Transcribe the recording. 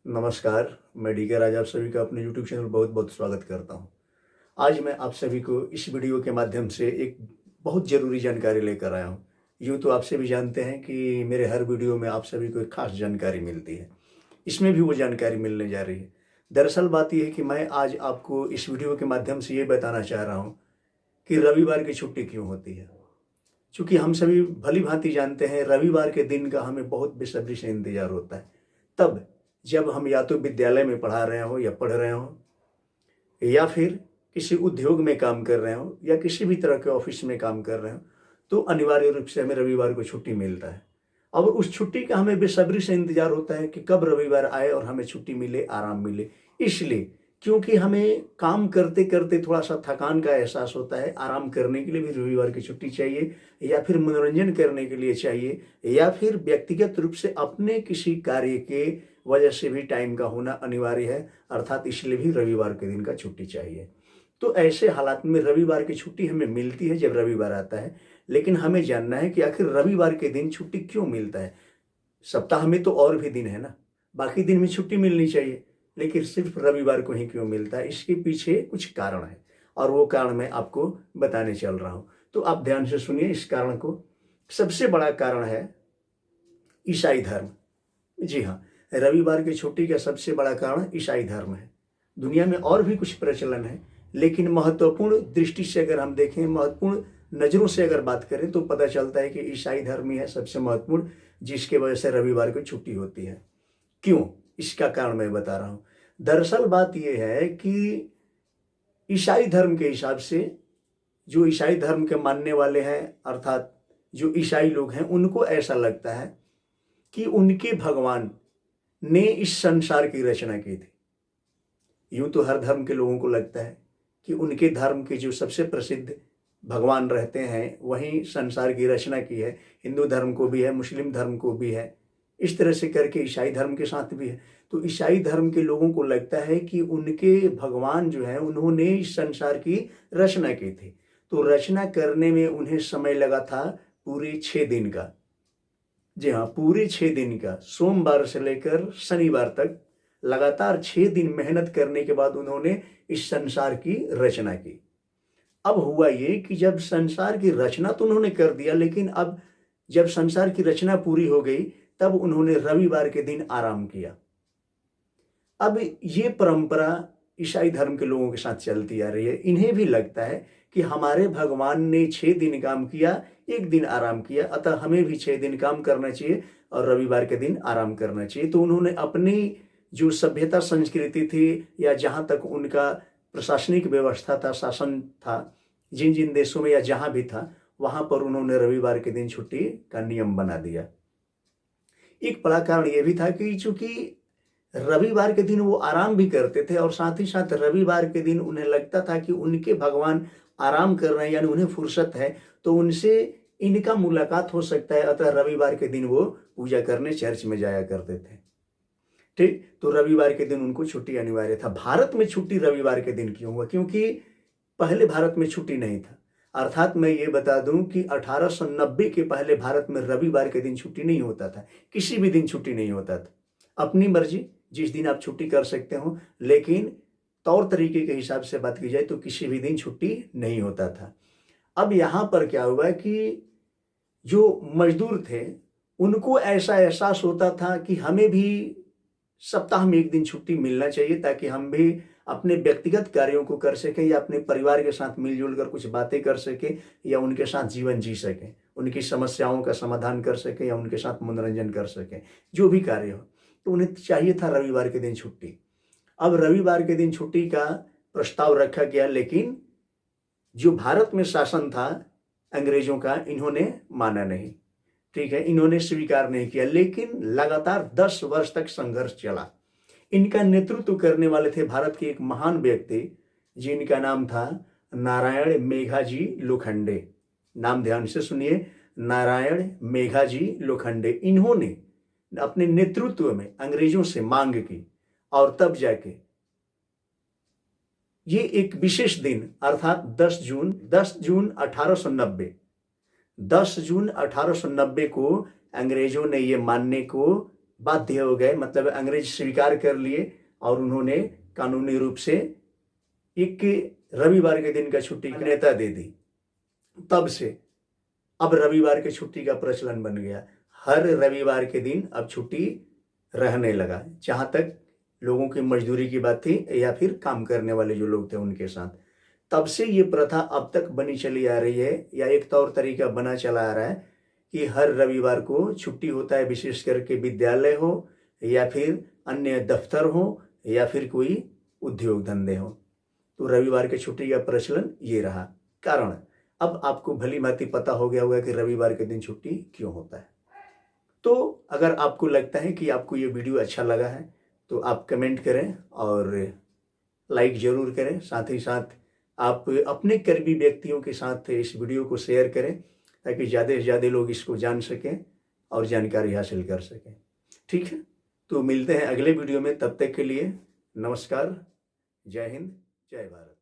नमस्कार। मैं डी के राज आप सभी का अपने यूट्यूब चैनल बहुत बहुत स्वागत करता हूं। आज मैं आप सभी को इस वीडियो के माध्यम से एक बहुत ज़रूरी जानकारी लेकर आया हूं। यूँ तो आप सभी जानते हैं कि मेरे हर वीडियो में आप सभी को एक खास जानकारी मिलती है। इसमें भी वो जानकारी मिलने जा रही है। दरअसल बात यह है कि मैं आज आपको इस वीडियो के माध्यम से ये बताना चाह रहा हूँ कि रविवार की छुट्टी क्यों होती है। चूँकि हम सभी भली भांति जानते हैं रविवार के दिन का हमें बहुत बेसब्री से इंतज़ार होता है। तब जब हम या तो विद्यालय में पढ़ा रहे हों या पढ़ रहे हों या फिर किसी उद्योग में काम कर रहे हों या किसी भी तरह के ऑफिस में काम कर रहे हों, तो अनिवार्य रूप से हमें रविवार को छुट्टी मिलता है। और उस छुट्टी का हमें बेसब्री से इंतज़ार होता है कि कब रविवार आए और हमें छुट्टी मिले, आराम मिले। इसलिए क्योंकि हमें काम करते करते थोड़ा सा थकान का एहसास होता है, आराम करने के लिए भी रविवार की छुट्टी चाहिए या फिर मनोरंजन करने के लिए चाहिए या फिर व्यक्तिगत रूप से अपने किसी कार्य के वजह से भी टाइम का होना अनिवार्य है, अर्थात इसलिए भी रविवार के दिन का छुट्टी चाहिए। तो ऐसे हालात में रविवार की छुट्टी हमें मिलती है जब रविवार आता है, लेकिन हमें जानना है कि आखिर रविवार के दिन छुट्टी क्यों मिलता है। सप्ताह में तो और भी दिन है ना, बाकी दिन में छुट्टी मिलनी चाहिए, लेकिन सिर्फ रविवार को ही क्यों मिलता है। इसके पीछे कुछ कारण है और वो कारण मैं आपको बताने चल रहा हूँ, तो आप ध्यान से सुनिए इस कारण को। सबसे बड़ा कारण है ईसाई धर्म। जी हाँ, रविवार की छुट्टी का सबसे बड़ा कारण ईसाई धर्म है। दुनिया में और भी कुछ प्रचलन है, लेकिन महत्वपूर्ण दृष्टि से अगर हम देखें, महत्वपूर्ण नज़रों से अगर बात करें तो पता चलता है कि ईसाई धर्म ही है सबसे महत्वपूर्ण, जिसके वजह से रविवार को छुट्टी होती है। क्यों? इसका कारण मैं बता रहा हूँ। दरअसल बात यह है कि ईसाई धर्म के हिसाब से, जो ईसाई धर्म के मानने वाले हैं अर्थात जो ईसाई लोग हैं, उनको ऐसा लगता है कि उनके भगवान ने इस संसार की रचना की थी। यूं तो हर धर्म के लोगों को लगता है कि उनके धर्म के जो सबसे प्रसिद्ध भगवान रहते हैं वही संसार की रचना की है। हिंदू धर्म को भी है, मुस्लिम धर्म को भी है, इस तरह से करके ईसाई धर्म के साथ भी है। तो ईसाई धर्म के लोगों को लगता है कि उनके भगवान जो है उन्होंने इस संसार की रचना की थी। तो रचना करने में उन्हें समय लगा था पूरे 6 दिन का। जी हाँ, पूरे 6 दिन का, सोमवार से लेकर शनिवार तक लगातार 6 दिन मेहनत करने के बाद उन्होंने इस संसार की रचना की। अब हुआ ये कि जब संसार की रचना तो उन्होंने कर दिया, लेकिन अब जब संसार की रचना पूरी हो गई तब उन्होंने रविवार के दिन आराम किया। अब ये परंपरा ईसाई धर्म के लोगों के साथ चलती आ रही है। इन्हें भी लगता है कि हमारे भगवान ने 6 दिन काम किया, 1 दिन आराम किया, अतः हमें भी 6 दिन काम करना चाहिए और रविवार के दिन आराम करना चाहिए। तो उन्होंने अपनी जो सभ्यता संस्कृति थी या जहाँ तक उनका प्रशासनिक व्यवस्था था, शासन था, जिन जिन देशों में या जहाँ भी था, वहाँ पर उन्होंने रविवार के दिन छुट्टी का नियम बना दिया। एक बड़ा कारण यह भी था कि चूंकि रविवार के दिन वो आराम भी करते थे और साथ ही साथ रविवार के दिन उन्हें लगता था कि उनके भगवान आराम कर रहे हैं, यानी उन्हें फुर्सत है, तो उनसे इनका मुलाकात हो सकता है। अतः रविवार के दिन वो पूजा करने चर्च में जाया करते थे। ठीक, तो रविवार के दिन उनको छुट्टी अनिवार्य था। भारत में छुट्टी रविवार के दिन क्यों हुआ? क्योंकि पहले भारत में छुट्टी नहीं था। अर्थात मैं ये बता दूं कि 1890 के पहले भारत में रविवार के दिन छुट्टी नहीं होता था, किसी भी दिन छुट्टी नहीं होता था। अपनी मर्जी, जिस दिन आप छुट्टी कर सकते हो, लेकिन तौर तरीके के हिसाब से बात की जाए तो किसी भी दिन छुट्टी नहीं होता था। अब यहाँ पर क्या हुआ कि जो मजदूर थे उनको ऐसा एहसास होता था कि हमें भी सप्ताह में 1 दिन छुट्टी मिलना चाहिए ताकि हम भी अपने व्यक्तिगत कार्यों को कर सकें या अपने परिवार के साथ मिलजुल कर कुछ बातें कर सकें या उनके साथ जीवन जी सकें, उनकी समस्याओं का समाधान कर सकें या उनके साथ मनोरंजन कर सकें, जो भी कार्य हो। तो उन्हें चाहिए था रविवार के दिन छुट्टी। अब रविवार के दिन छुट्टी का प्रस्ताव रखा गया, लेकिन जो भारत में शासन था अंग्रेजों का, इन्होंने माना नहीं। ठीक है, इन्होंने स्वीकार नहीं किया, लेकिन लगातार 10 वर्ष तक संघर्ष चला। इनका नेतृत्व करने वाले थे भारत के एक महान व्यक्ति, जिनका नाम था नारायण मेघाजी लोखंडे। नाम ध्यान से सुनिए, नारायण मेघाजी लोखंडे। इन्होंने अपने नेतृत्व में अंग्रेजों से मांग की और तब जाके ये एक विशेष दिन अर्थात 10 जून 1890 को अंग्रेजों ने ये मानने को बाध्य हो गए, मतलब अंग्रेज स्वीकार कर लिए और उन्होंने कानूनी रूप से एक रविवार के दिन का छुट्टी की मान्यता दे दी। तब से अब रविवार की छुट्टी का प्रचलन बन गया। हर रविवार के दिन अब छुट्टी रहने लगा, जहाँ तक लोगों की मजदूरी की बात थी या फिर काम करने वाले जो लोग थे उनके साथ। तब से ये प्रथा अब तक बनी चली आ रही है, या एक तौर तरीका बना चला आ रहा है कि हर रविवार को छुट्टी होता है, विशेष करके विद्यालय हो या फिर अन्य दफ्तर हो या फिर कोई उद्योग धंधे हो, तो रविवार की छुट्टी का प्रचलन ये रहा। कारण अब आपको भली भांति पता हो गया होगा कि रविवार के दिन छुट्टी क्यों होता है। तो अगर आपको लगता है कि आपको ये वीडियो अच्छा लगा है तो आप कमेंट करें और लाइक ज़रूर करें। साथ ही साथ आप अपने करीबी व्यक्तियों के साथ इस वीडियो को शेयर करें ताकि ज़्यादा से ज़्यादा लोग इसको जान सकें और जानकारी हासिल कर सकें। ठीक है, तो मिलते हैं अगले वीडियो में। तब तक के लिए नमस्कार, जय हिंद, जय भारत।